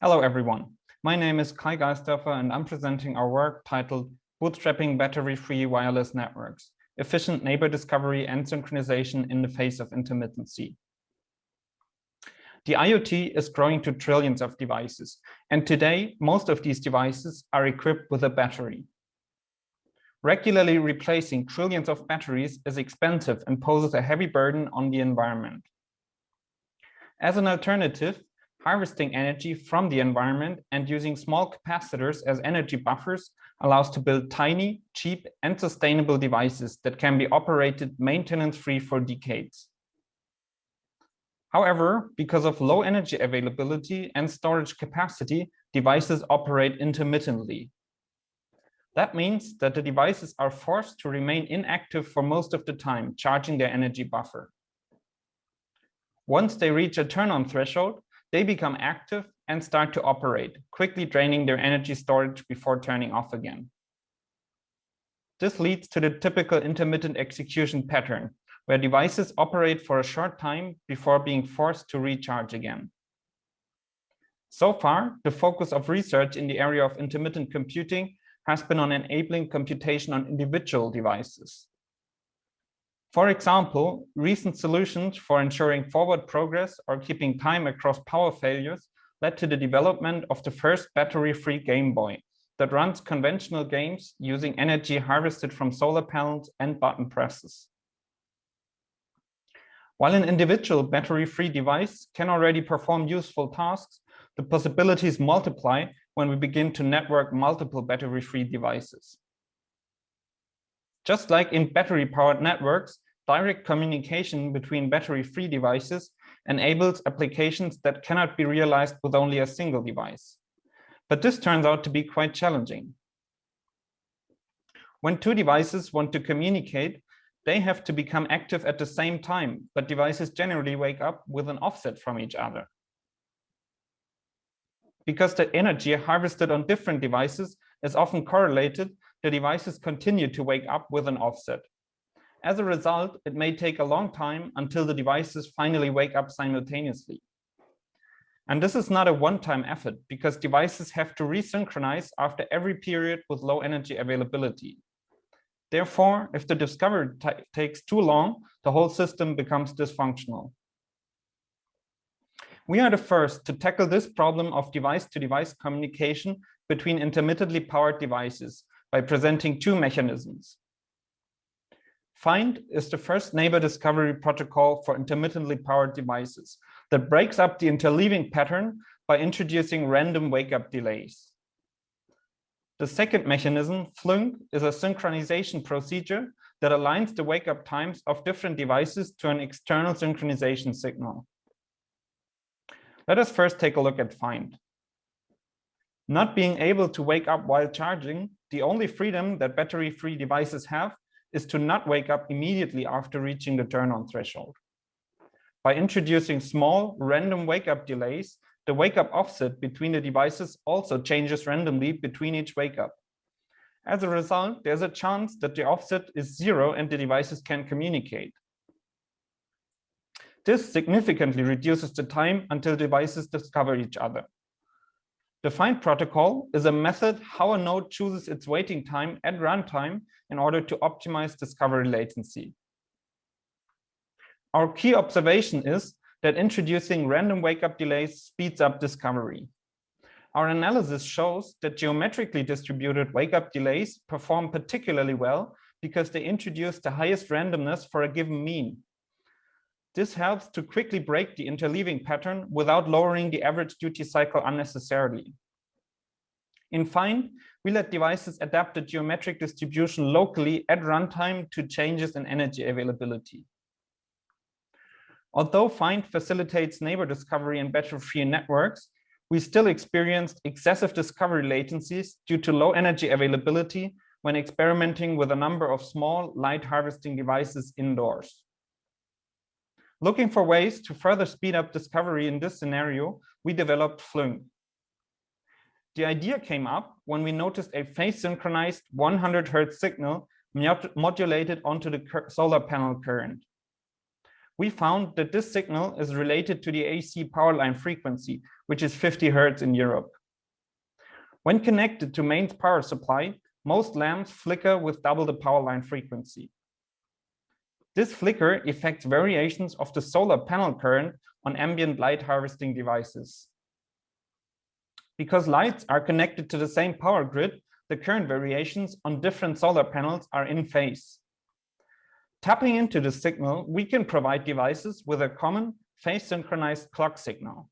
Hello everyone, my name is Geissdoerfer and I'm presenting our work titled Bootstrapping Battery-Free Wireless Networks, Efficient Neighbor Discovery and Synchronization in the Face of Intermittency. The IoT is growing to trillions of devices, and today most of these devices are equipped with a battery. Regularly replacing trillions of batteries is expensive and poses a heavy burden on the environment. As an alternative, harvesting energy from the environment and using small capacitors as energy buffers allows to build tiny, cheap, and sustainable devices that can be operated maintenance-free for decades. However, because of low energy availability and storage capacity, devices operate intermittently. That means that the devices are forced to remain inactive for most of the time, charging their energy buffer. Once they reach a turn-on threshold, they become active and start to operate, quickly draining their energy storage before turning off again. This leads to the typical intermittent execution pattern, where devices operate for a short time before being forced to recharge again. So far, the focus of research in the area of intermittent computing has been on enabling computation on individual devices. For example, recent solutions for ensuring forward progress or keeping time across power failures led to the development of the first battery-free Game Boy that runs conventional games using energy harvested from solar panels and button presses. While an individual battery-free device can already perform useful tasks, the possibilities multiply when we begin to network multiple battery-free devices. Just like in battery-powered networks, direct communication between battery-free devices enables applications that cannot be realized with only a single device. But this turns out to be quite challenging. When two devices want to communicate, they have to become active at the same time, but devices generally wake up with an offset from each other. Because the energy harvested on different devices is often correlated, the devices continue to wake up with an offset. As a result, it may take a long time until the devices finally wake up simultaneously. And this is not a one-time effort because devices have to resynchronize after every period with low energy availability. Therefore, if the discovery takes too long, the whole system becomes dysfunctional. We are the first to tackle this problem of device-to-device communication between intermittently powered devices by presenting two mechanisms. FLYNC is the first neighbor discovery protocol for intermittently powered devices that breaks up the interleaving pattern by introducing random wake-up delays. The second mechanism, FLYNC, is a synchronization procedure that aligns the wake-up times of different devices to an external synchronization signal. Let us first take a look at FLYNC. Not being able to wake up while charging, the only freedom that battery-free devices have is to not wake up immediately after reaching the turn-on threshold. By introducing small, random wake-up delays, the wake-up offset between the devices also changes randomly between each wake-up. As a result, there's a chance that the offset is zero and the devices can communicate. This significantly reduces the time until devices discover each other. The FLYNC protocol is a method how a node chooses its waiting time at runtime in order to optimize discovery latency. Our key observation is that introducing random wake-up delays speeds up discovery. Our analysis shows that geometrically distributed wake-up delays perform particularly well because they introduce the highest randomness for a given mean. This helps to quickly break the interleaving pattern without lowering the average duty cycle unnecessarily. In FLYNC, we let devices adapt the geometric distribution locally at runtime to changes in energy availability. Although FLYNC facilitates neighbor discovery in battery-free networks, we still experienced excessive discovery latencies due to low energy availability when experimenting with a number of small light harvesting devices indoors. Looking for ways to further speed up discovery in this scenario, we developed FLYNC. The idea came up when we noticed a phase-synchronized 100 Hz signal modulated onto the solar panel current. we found that this signal is related to the AC power line frequency, which is 50 Hertz in Europe. When connected to mains power supply, most lamps flicker with double the power line frequency. This flicker affects variations of the solar panel current on ambient light harvesting devices. Because lights are connected to the same power grid, the current variations on different solar panels are in phase. Tapping into the signal, we can provide devices with a common phase-synchronized clock signal.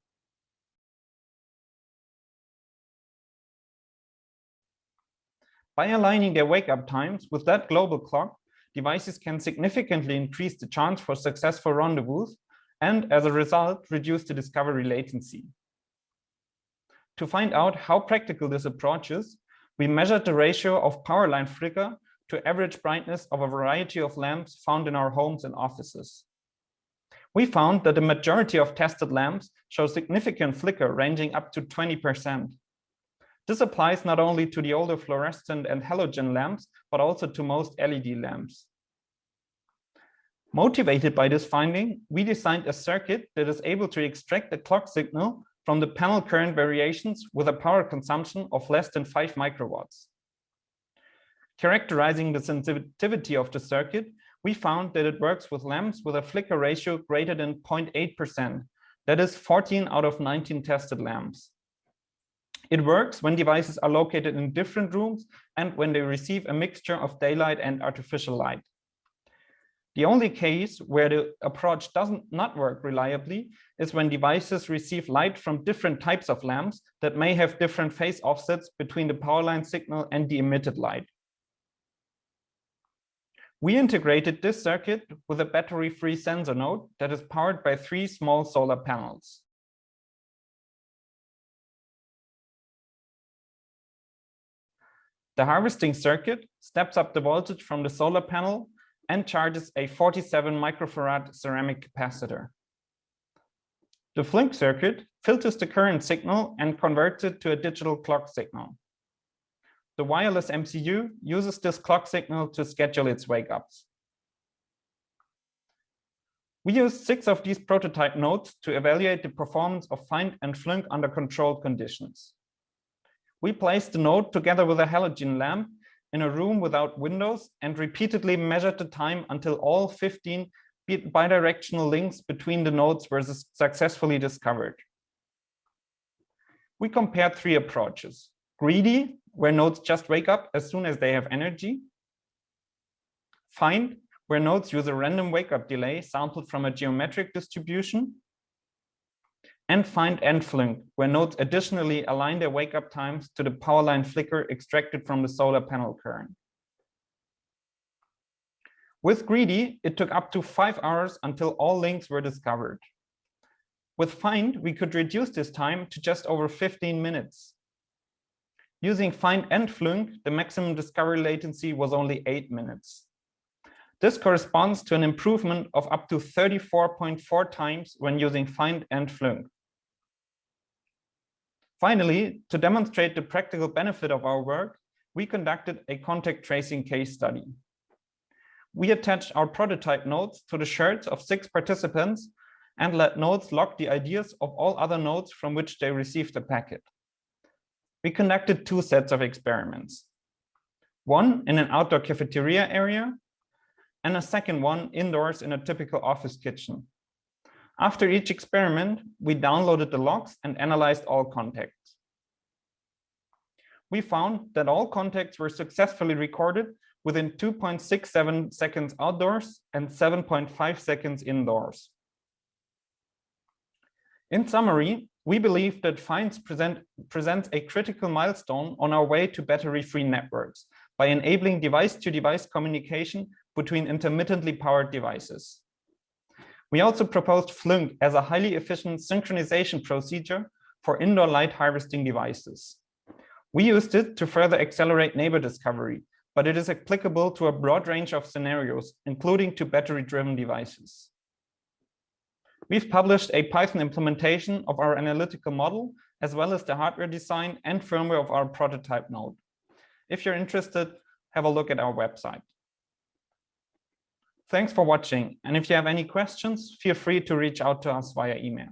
By aligning their wake-up times with that global clock, devices can significantly increase the chance for successful rendezvous and, as a result, reduce the discovery latency. To find out how practical this approach is, we measured the ratio of power line flicker to average brightness of a variety of lamps found in our homes and offices. We found that the majority of tested lamps show significant flicker ranging up to 20%. This applies not only to the older fluorescent and halogen lamps, but also to most LED lamps. Motivated by this finding, we designed a circuit that is able to extract the clock signal from the panel current variations with a power consumption of less than 5 microwatts. Characterizing the sensitivity of the circuit, we found that it works with lamps with a flicker ratio greater than 0.8%, that is 14 out of 19 tested lamps. It works when devices are located in different rooms and when they receive a mixture of daylight and artificial light. The only case where the approach does not work reliably is when devices receive light from different types of lamps that may have different phase offsets between the power line signal and the emitted light. We integrated this circuit with a battery-free sensor node that is powered by 3 small solar panels. The harvesting circuit steps up the voltage from the solar panel and charges a 47 microfarad ceramic capacitor. The FLYNC circuit filters the current signal and converts it to a digital clock signal. The wireless MCU uses this clock signal to schedule its wake-ups. We used 6 of these prototype nodes to evaluate the performance of FLYNC and FLYNC under controlled conditions. We placed the node together with a halogen lamp in a room without windows and repeatedly measured the time until all 15 bidirectional links between the nodes were successfully discovered. We compared 3 approaches: greedy, where nodes just wake up as soon as they have energy; find, where nodes use a random wake-up delay sampled from a geometric distribution; and find and FLYNC, where nodes additionally align their wake-up times to the power line flicker extracted from the solar panel current. With greedy, it took up to 5 hours until all links were discovered. With find, we could reduce this time to just over 15 minutes. Using find and FLYNC, the maximum discovery latency was only 8 minutes. This corresponds to an improvement of up to 34.4 times when using find and FLYNC. Finally, to demonstrate the practical benefit of our work, we conducted a contact tracing case study. We attached our prototype nodes to the shirts of 6 participants and let nodes log the IDs of all other nodes from which they received the packet. We conducted 2 sets of experiments, one in an outdoor cafeteria area and a second one indoors in a typical office kitchen. After each experiment, we downloaded the logs and analyzed all contacts. We found that all contacts were successfully recorded within 2.67 seconds outdoors and 7.5 seconds indoors. In summary, we believe that FLYNC presents a critical milestone on our way to battery-free networks by enabling device-to-device communication between intermittently powered devices. We also proposed FLYNC as a highly efficient synchronization procedure for indoor light harvesting devices. We used it to further accelerate neighbor discovery, but it is applicable to a broad range of scenarios, including to battery-driven devices. We've published a Python implementation of our analytical model, as well as the hardware design and firmware of our prototype node. If you're interested, have a look at our website. Thanks for watching. And if you have any questions, feel free to reach out to us via email.